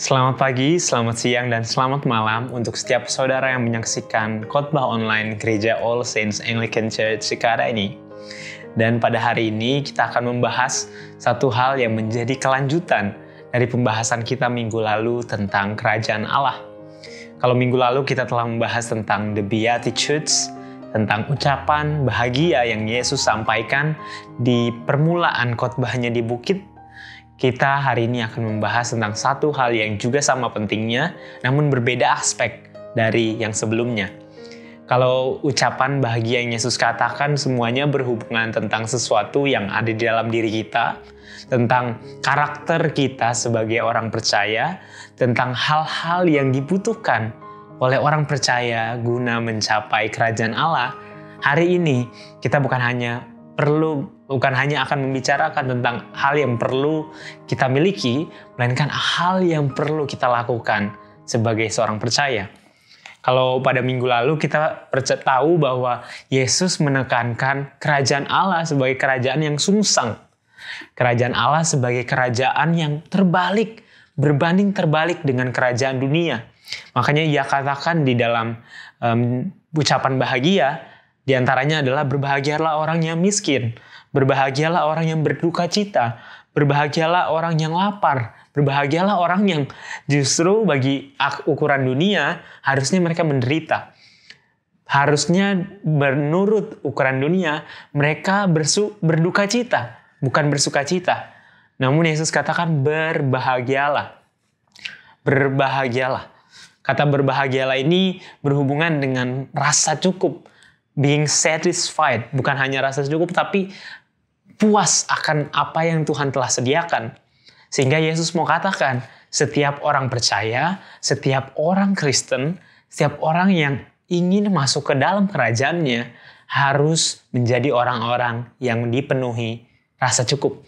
Selamat pagi, selamat siang, dan selamat malam untuk setiap saudara yang menyaksikan khotbah online Gereja All Saints Anglican Church Cikarang ini. Dan pada hari ini kita akan membahas satu hal yang menjadi kelanjutan dari pembahasan kita minggu lalu tentang Kerajaan Allah. Kalau minggu lalu kita telah membahas tentang The Beatitudes, tentang ucapan bahagia yang Yesus sampaikan di permulaan khotbahnya di bukit. Kita hari ini akan membahas tentang satu hal yang juga sama pentingnya, namun berbeda aspek dari yang sebelumnya. Kalau ucapan bahagia yang Yesus katakan semuanya berhubungan tentang sesuatu yang ada di dalam diri kita, tentang karakter kita sebagai orang percaya, tentang hal-hal yang dibutuhkan oleh orang percaya guna mencapai kerajaan Allah. Hari ini kita bukan hanya akan membicarakan tentang hal yang perlu kita miliki, melainkan hal yang perlu kita lakukan sebagai seorang percaya. Kalau pada minggu lalu kita tahu bahwa Yesus menekankan kerajaan Allah sebagai kerajaan yang sungsang. Kerajaan Allah sebagai kerajaan yang berbanding terbalik dengan kerajaan dunia. Makanya ia katakan di dalam ucapan bahagia, di antaranya adalah berbahagialah orang yang miskin, berbahagialah orang yang berduka cita, berbahagialah orang yang lapar, berbahagialah orang yang justru bagi ukuran dunia harusnya mereka menderita. Harusnya menurut ukuran dunia mereka berduka cita, bukan bersuka cita. Namun Yesus katakan berbahagialah. Berbahagialah. Kata berbahagialah ini berhubungan dengan rasa cukup. Being satisfied, bukan hanya rasa cukup, tapi puas akan apa yang Tuhan telah sediakan. Sehingga Yesus mau katakan, setiap orang percaya, setiap orang Kristen, setiap orang yang ingin masuk ke dalam kerajaannya, harus menjadi orang-orang yang dipenuhi rasa cukup.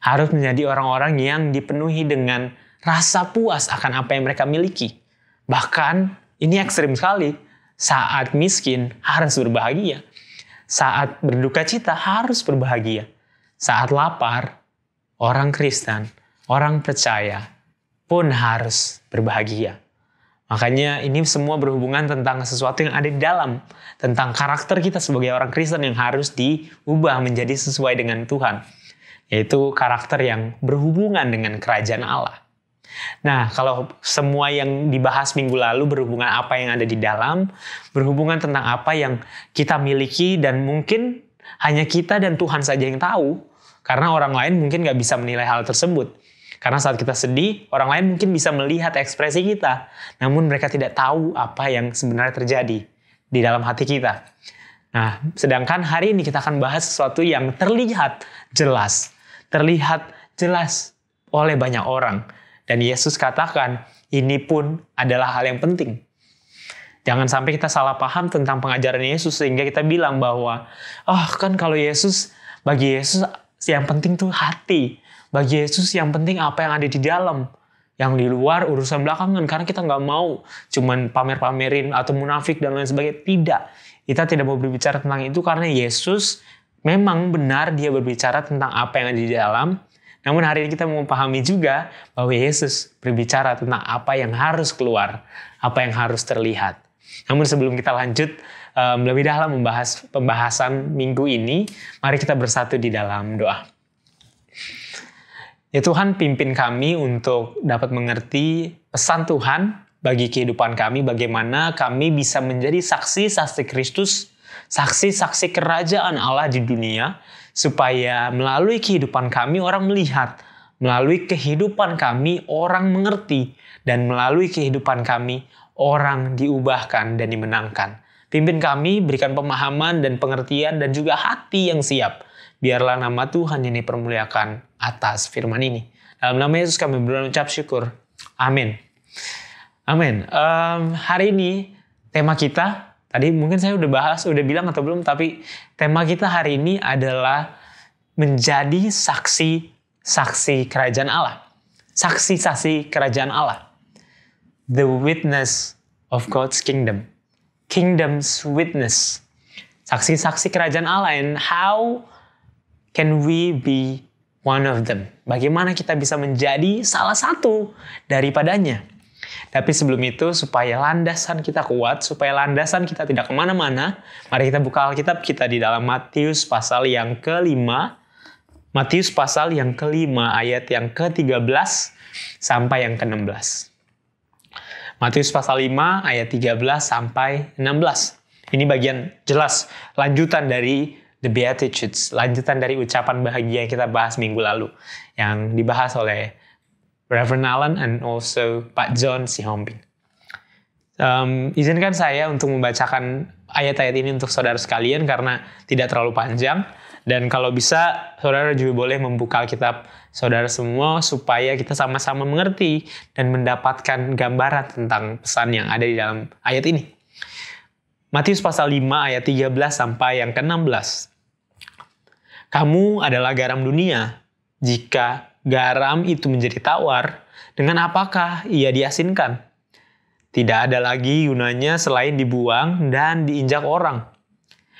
Harus menjadi orang-orang yang dipenuhi dengan rasa puas akan apa yang mereka miliki. Bahkan, ini ekstrim sekali. Saat miskin harus berbahagia. Saat berduka cita harus berbahagia. Saat lapar, orang Kristen, orang percaya pun harus berbahagia. Makanya ini semua berhubungan tentang sesuatu yang ada di dalam. Tentang karakter kita sebagai orang Kristen yang harus diubah menjadi sesuai dengan Tuhan. Yaitu karakter yang berhubungan dengan kerajaan Allah. Nah, kalau semua yang dibahas minggu lalu berhubungan apa yang ada di dalam, berhubungan tentang apa yang kita miliki dan mungkin hanya kita dan Tuhan saja yang tahu, karena orang lain mungkin nggak bisa menilai hal tersebut. Karena saat kita sedih, orang lain mungkin bisa melihat ekspresi kita, namun mereka tidak tahu apa yang sebenarnya terjadi di dalam hati kita. Nah, sedangkan hari ini kita akan bahas sesuatu yang terlihat jelas oleh banyak orang. Dan Yesus katakan, ini pun adalah hal yang penting. Jangan sampai kita salah paham tentang pengajaran Yesus sehingga kita bilang bahwa, kan kalau bagi Yesus yang penting tuh hati. Bagi Yesus yang penting apa yang ada di dalam. Yang di luar urusan belakangan. Karena kita nggak mau cuman pamer-pamerin atau munafik dan lain sebagainya. Tidak. Kita tidak mau berbicara tentang itu karena Yesus memang benar dia berbicara tentang apa yang ada di dalam. Namun hari ini kita mau memahami juga bahwa Yesus berbicara tentang apa yang harus keluar, apa yang harus terlihat. Namun sebelum kita lanjut lebih dalam membahas pembahasan minggu ini, mari kita bersatu di dalam doa. Ya Tuhan, pimpin kami untuk dapat mengerti pesan Tuhan bagi kehidupan kami, bagaimana kami bisa menjadi saksi-saksi Kristus, saksi-saksi kerajaan Allah di dunia, supaya melalui kehidupan kami orang melihat, melalui kehidupan kami orang mengerti, dan melalui kehidupan kami orang diubahkan dan dimenangkan. Pimpin kami, berikan pemahaman dan pengertian dan juga hati yang siap. Biarlah nama Tuhan yang dipermuliakan atas firman ini. Dalam nama Yesus kami berucap syukur. Amin. Amin. Hari ini tema kita, tadi mungkin saya udah bilang atau belum, tapi tema kita hari ini adalah menjadi saksi kerajaan Allah. Saksi-saksi kerajaan Allah. The witness of God's kingdom. Kingdom's witness. Saksi-saksi kerajaan Allah. And how can we be one of them. Bagaimana kita bisa menjadi salah satu daripadanya. Tapi sebelum itu, supaya landasan kita kuat, supaya landasan kita tidak kemana-mana, mari kita buka Alkitab kita di dalam Matius pasal yang kelima. Matius pasal yang kelima ayat yang ke-13 sampai yang ke-16. Matius pasal 5 ayat 13 sampai 16. Ini bagian jelas lanjutan dari The Beatitudes, lanjutan dari ucapan bahagia yang kita bahas minggu lalu, yang dibahas oleh Reverend Alan and also Pak John Sihombing. Izinkan saya untuk membacakan ayat-ayat ini untuk saudara sekalian karena tidak terlalu panjang. Dan kalau bisa, saudara juga boleh membuka Alkitab saudara semua supaya kita sama-sama mengerti dan mendapatkan gambaran tentang pesan yang ada di dalam ayat ini. Matius pasal 5 ayat 13 sampai yang ke-16. Kamu adalah garam dunia. Jika garam itu menjadi tawar, dengan apakah ia diasinkan? Tidak ada lagi gunanya selain dibuang dan diinjak orang.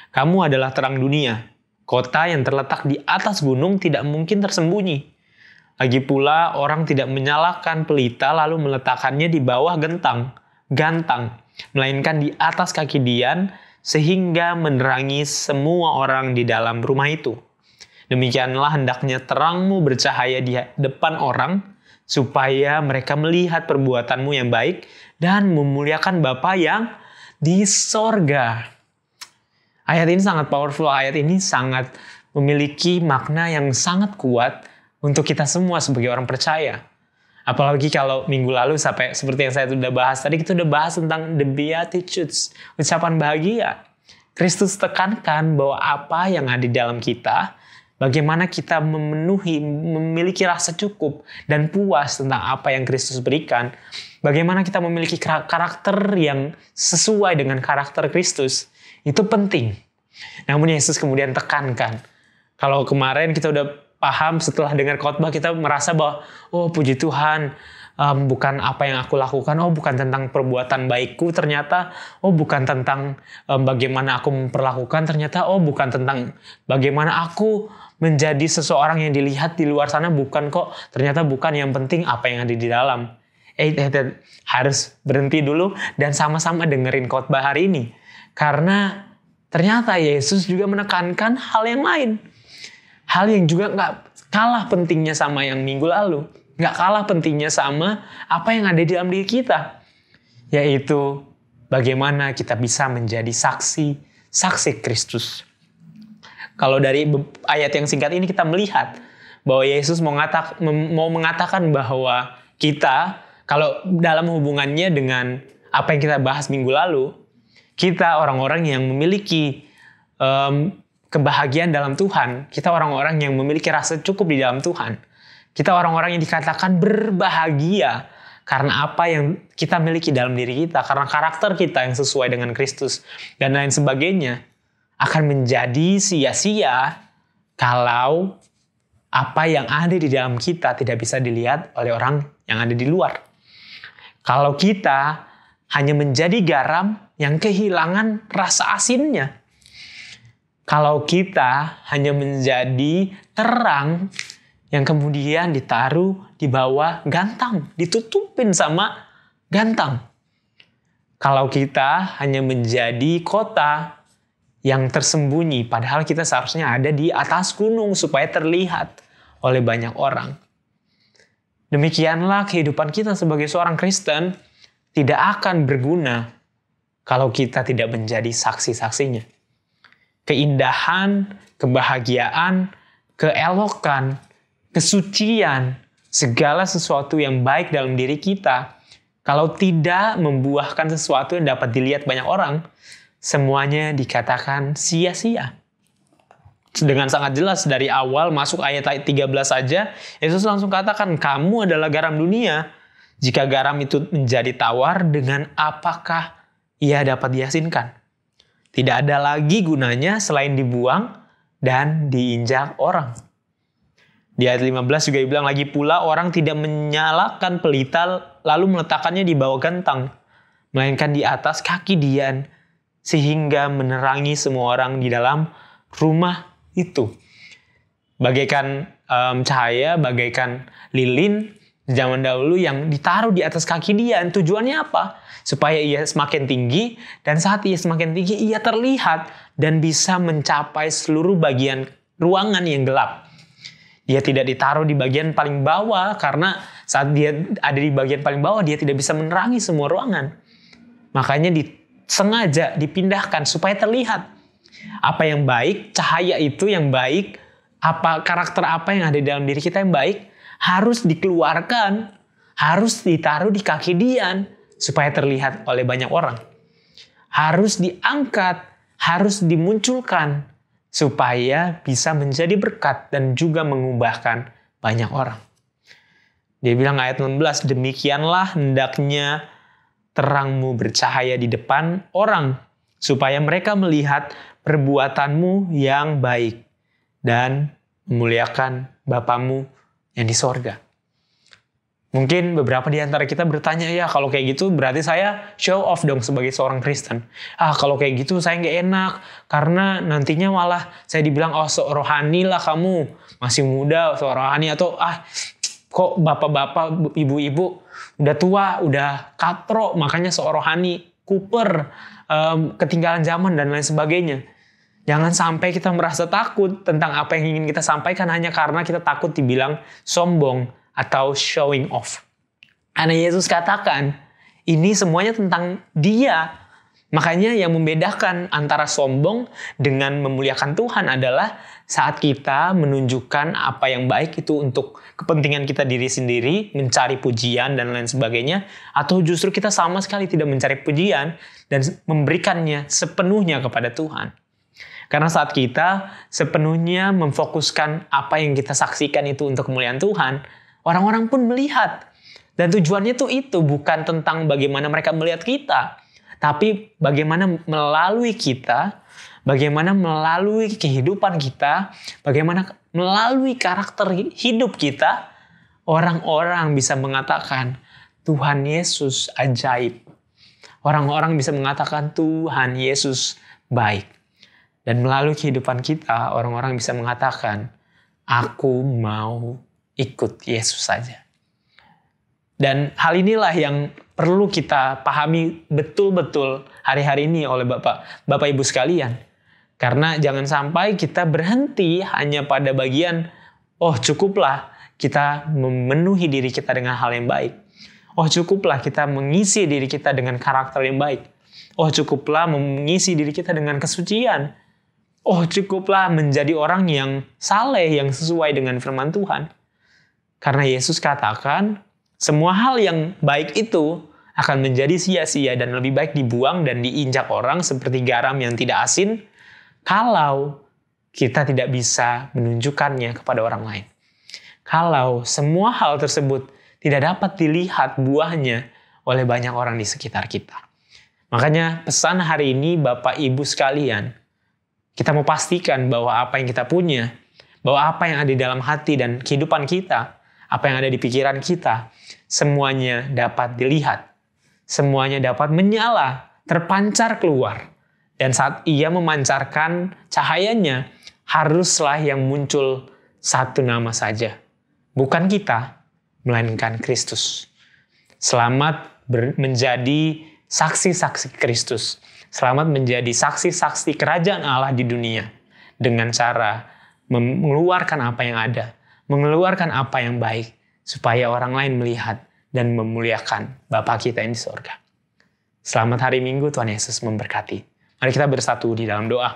Kamu adalah terang dunia. Kota yang terletak di atas gunung tidak mungkin tersembunyi. Lagi pula orang tidak menyalakan pelita lalu meletakkannya di bawah gantang, melainkan di atas kaki dian sehingga menerangi semua orang di dalam rumah itu. Demikianlah hendaknya terangmu bercahaya di depan orang, supaya mereka melihat perbuatanmu yang baik dan memuliakan Bapa yang di sorga. Ayat ini sangat powerful, ayat ini sangat memiliki makna yang sangat kuat untuk kita semua sebagai orang percaya. Apalagi kalau minggu lalu sampai seperti yang saya sudah bahas tadi, kita sudah bahas tentang the Beatitudes, ucapan bahagia. Kristus tekankan bahwa apa yang ada di dalam kita, bagaimana kita memiliki rasa cukup dan puas tentang apa yang Kristus berikan, bagaimana kita memiliki karakter yang sesuai dengan karakter Kristus, itu penting. Namun Yesus kemudian tekankan. Kalau kemarin kita udah paham setelah dengar khotbah, kita merasa bahwa, oh puji Tuhan, bukan apa yang aku lakukan, oh bukan tentang perbuatan baikku ternyata, oh bukan tentang bagaimana aku memperlakukan ternyata, oh bukan tentang bagaimana aku menjadi seseorang yang dilihat di luar sana, bukan kok, ternyata bukan, yang penting apa yang ada di dalam. Harus berhenti dulu dan sama-sama dengerin khotbah hari ini. Karena ternyata Yesus juga menekankan hal yang lain. Hal yang juga gak kalah pentingnya sama yang minggu lalu. Gak kalah pentingnya sama apa yang ada di dalam diri kita. Yaitu bagaimana kita bisa menjadi saksi Kristus. Kalau dari ayat yang singkat ini kita melihat bahwa Yesus mau mengatakan bahwa kita, kalau dalam hubungannya dengan apa yang kita bahas minggu lalu, kita orang-orang yang memiliki kebahagiaan dalam Tuhan, kita orang-orang yang memiliki rasa cukup di dalam Tuhan, kita orang-orang yang dikatakan berbahagia karena apa yang kita miliki dalam diri kita, karena karakter kita yang sesuai dengan Kristus dan lain sebagainya, akan menjadi sia-sia kalau apa yang ada di dalam kita tidak bisa dilihat oleh orang yang ada di luar. Kalau kita hanya menjadi garam yang kehilangan rasa asinnya. Kalau kita hanya menjadi terang yang kemudian ditaruh di bawah gantang, ditutupin sama gantang. Kalau kita hanya menjadi kota yang tersembunyi, padahal kita seharusnya ada di atas gunung supaya terlihat oleh banyak orang. Demikianlah kehidupan kita sebagai seorang Kristen tidak akan berguna kalau kita tidak menjadi saksi-saksinya. Keindahan, kebahagiaan, keelokan, kesucian, segala sesuatu yang baik dalam diri kita, kalau tidak membuahkan sesuatu yang dapat dilihat banyak orang, semuanya dikatakan sia-sia. Dengan sangat jelas dari awal masuk ayat 13 saja, Yesus langsung katakan, kamu adalah garam dunia. Jika garam itu menjadi tawar, dengan apakah ia dapat diasinkan? Tidak ada lagi gunanya selain dibuang dan diinjak orang. Di ayat 15 juga dibilang, lagi pula orang tidak menyalakan pelita lalu meletakkannya di bawah gantang, melainkan di atas kaki dian, sehingga menerangi semua orang di dalam rumah itu. bagaikan cahaya, bagaikan lilin di zaman dahulu yang ditaruh di atas kaki dia. Tujuannya apa? Supaya ia semakin tinggi, dan saat ia semakin tinggi, ia terlihat dan bisa mencapai seluruh bagian ruangan yang gelap. Dia tidak ditaruh di bagian paling bawah, karena saat dia ada di bagian paling bawah, dia tidak bisa menerangi semua ruangan. Makanya sengaja dipindahkan supaya terlihat apa yang baik, cahaya itu yang baik, karakter apa yang ada di dalam diri kita yang baik, harus dikeluarkan, harus ditaruh di kaki dia supaya terlihat oleh banyak orang. Harus diangkat, harus dimunculkan supaya bisa menjadi berkat dan juga mengubahkan banyak orang. Dia bilang ayat 16, demikianlah hendaknya terangmu bercahaya di depan orang, supaya mereka melihat perbuatanmu yang baik dan memuliakan Bapamu yang di sorga. Mungkin beberapa di antara kita bertanya, ya kalau kayak gitu berarti saya show off dong sebagai seorang Kristen. Kalau kayak gitu saya nggak enak, karena nantinya malah saya dibilang, oh sok rohani lah kamu, masih muda, sok rohani, atau kok bapak-bapak, ibu-ibu udah tua, udah katro, makanya sok rohani, kuper, ketinggalan zaman dan lain sebagainya. Jangan sampai kita merasa takut tentang apa yang ingin kita sampaikan hanya karena kita takut dibilang sombong atau showing off. Karena Yesus katakan, ini semuanya tentang Dia. Makanya yang membedakan antara sombong dengan memuliakan Tuhan adalah saat kita menunjukkan apa yang baik itu untuk kepentingan kita diri sendiri, mencari pujian dan lain sebagainya, atau justru kita sama sekali tidak mencari pujian dan memberikannya sepenuhnya kepada Tuhan. Karena saat kita sepenuhnya memfokuskan apa yang kita saksikan itu untuk kemuliaan Tuhan, orang-orang pun melihat. Dan tujuannya itu bukan tentang bagaimana mereka melihat kita, tapi bagaimana melalui kita, bagaimana melalui kehidupan kita, bagaimana melalui karakter hidup kita, orang-orang bisa mengatakan, Tuhan Yesus ajaib. Orang-orang bisa mengatakan, Tuhan Yesus baik. Dan melalui kehidupan kita, orang-orang bisa mengatakan, aku mau ikut Yesus saja. Dan hal inilah yang perlu kita pahami betul-betul hari-hari ini oleh Bapak Ibu sekalian. Karena jangan sampai kita berhenti hanya pada bagian, oh cukuplah kita memenuhi diri kita dengan hal yang baik. Oh cukuplah kita mengisi diri kita dengan karakter yang baik. Oh cukuplah mengisi diri kita dengan kesucian. Oh cukuplah menjadi orang yang saleh, yang sesuai dengan firman Tuhan. Karena Yesus katakan, semua hal yang baik itu akan menjadi sia-sia dan lebih baik dibuang dan diinjak orang seperti garam yang tidak asin, kalau kita tidak bisa menunjukkannya kepada orang lain. Kalau semua hal tersebut tidak dapat dilihat buahnya oleh banyak orang di sekitar kita. Makanya pesan hari ini Bapak Ibu sekalian, kita mau pastikan bahwa apa yang kita punya, bahwa apa yang ada di dalam hati dan kehidupan kita, apa yang ada di pikiran kita, semuanya dapat dilihat. Semuanya dapat menyala, terpancar keluar. Dan saat ia memancarkan cahayanya, haruslah yang muncul satu nama saja. Bukan kita, melainkan Kristus. Selamat menjadi saksi-saksi Kristus. Selamat menjadi saksi-saksi kerajaan Allah di dunia dengan cara mengeluarkan apa yang ada, mengeluarkan apa yang baik, supaya orang lain melihat dan memuliakan Bapa kita yang di sorga. Selamat hari Minggu, Tuhan Yesus memberkati. Mari kita bersatu di dalam doa.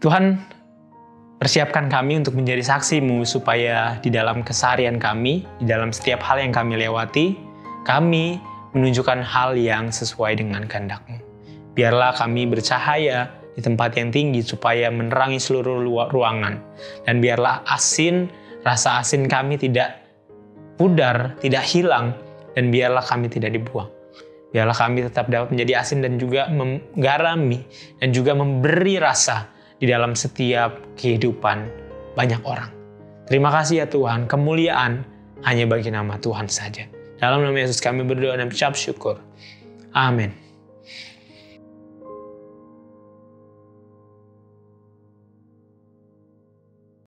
Tuhan, persiapkan kami untuk menjadi saksi-Mu supaya di dalam keseharian kami, di dalam setiap hal yang kami lewati, kami menunjukkan hal yang sesuai dengan kehendak-Mu. Biarlah kami bercahaya di tempat yang tinggi supaya menerangi seluruh ruangan. Dan biarlah rasa asin kami tidak pudar, tidak hilang, dan biarlah kami tidak dibuang. Biarlah kami tetap dapat menjadi asin dan juga menggarami dan juga memberi rasa di dalam setiap kehidupan banyak orang. Terima kasih ya Tuhan, kemuliaan hanya bagi nama Tuhan saja. Dalam nama Yesus kami berdoa dan mengucap syukur. Amin.